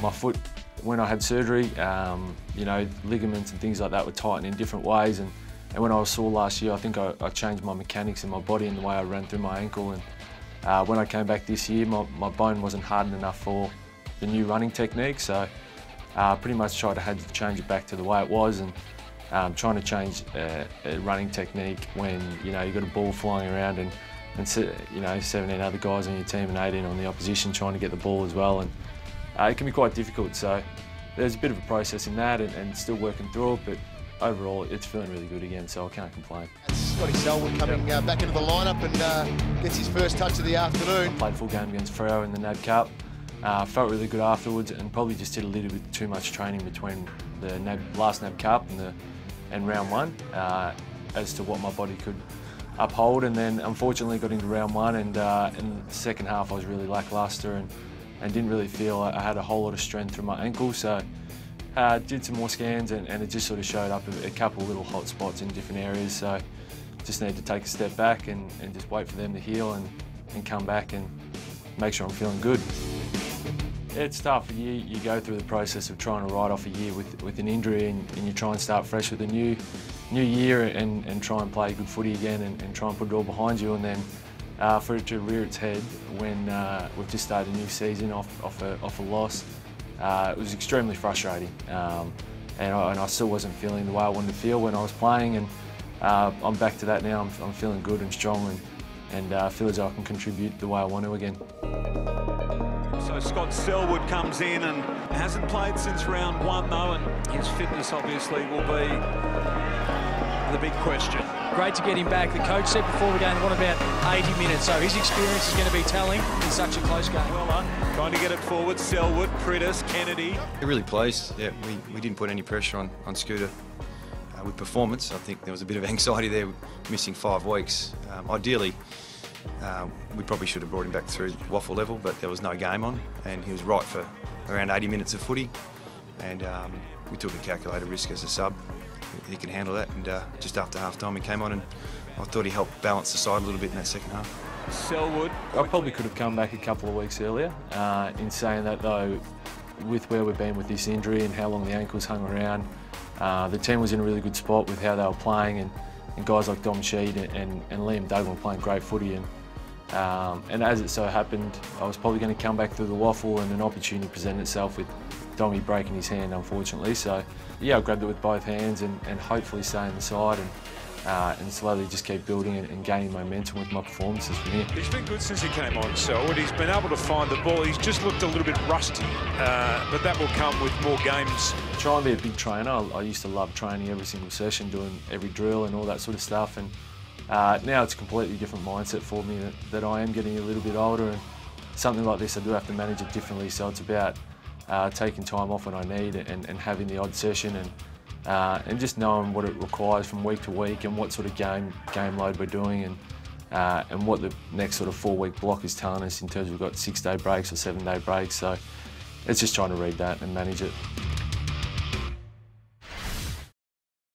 my foot, when I had surgery, you know, ligaments and things like that were tightened in different ways, and when I was sore last year, I think I changed my mechanics in my body and the way I ran through my ankle, and when I came back this year, my bone wasn't hardened enough for the new running technique, so pretty much tried to change it back to the way it was, and trying to change a running technique when, you know, you've got a ball flying around and you know, 17 other guys on your team and 18 on the opposition trying to get the ball as well, and it can be quite difficult. So there's a bit of a process in that, and still working through it, but overall it's feeling really good again, so I can't complain. Scotty Selwood coming back into the lineup and gets his first touch of the afternoon. Played full game against Freo in the NAB Cup. Felt really good afterwards, and probably just did a little bit too much training between the last NAB Cup and round one as to what my body could uphold, and then unfortunately got into round one, and in the second half I was really lacklustre and didn't really feel I had a whole lot of strength through my ankle, so did some more scans, and it just sort of showed up a couple of little hot spots in different areas, so just need to take a step back and just wait for them to heal and come back and make sure I'm feeling good. It's tough. You go through the process of trying to ride off a year with an injury, and you try and start fresh with a new year and try and play good footy again and try and put it all behind you, and then for it to rear its head when we've just started a new season off a loss, it was extremely frustrating, and I still wasn't feeling the way I wanted to feel when I was playing, and I'm back to that now. I'm feeling good and strong, and feel as though I can contribute the way I want to again. So Scott Selwood comes in and hasn't played since round one though, and his fitness obviously will be the big question. Great to get him back. The coach said before the game they want about 80 minutes, so his experience is going to be telling in such a close game. Well done. Trying to get it forward. Selwood, Prittis, Kennedy. They're really pleased. Yeah, we didn't put any pressure on Scooter with performance. I think there was a bit of anxiety there, missing 5 weeks. Ideally, we probably should have brought him back through waffle level, but there was no game on, and he was right for around 80 minutes of footy, and we took a calculated risk as a sub. He could handle that, and just after half-time he came on, and I thought he helped balance the side a little bit in that second half. Selwood. I probably could have come back a couple of weeks earlier. In saying that though, with where we've been with this injury and how long the ankles hung around, the team was in a really good spot with how they were playing, and guys like Dom Sheed and Liam Duggan were playing great footy, and as it so happened, I was probably going to come back through the waffle, and an opportunity presented itself with Dommy breaking his hand, unfortunately. So yeah, I grabbed it with both hands and hopefully stay in the side and slowly just keep building and gaining momentum with my performances from here. He's been good since he came on, Selwood. He's been able to find the ball. He's just looked a little bit rusty, but that will come with more games. Try and be a big trainer. I used to love training every single session, doing every drill and all that sort of stuff, and now it's a completely different mindset for me that I am getting a little bit older, and something like this I do have to manage it differently, so it's about taking time off when I need and having the odd session, and just knowing what it requires from week to week and what sort of game load we're doing, and what the next sort of 4-week block is telling us in terms of we've got 6-day breaks or 7-day breaks, so it's just trying to read that and manage it.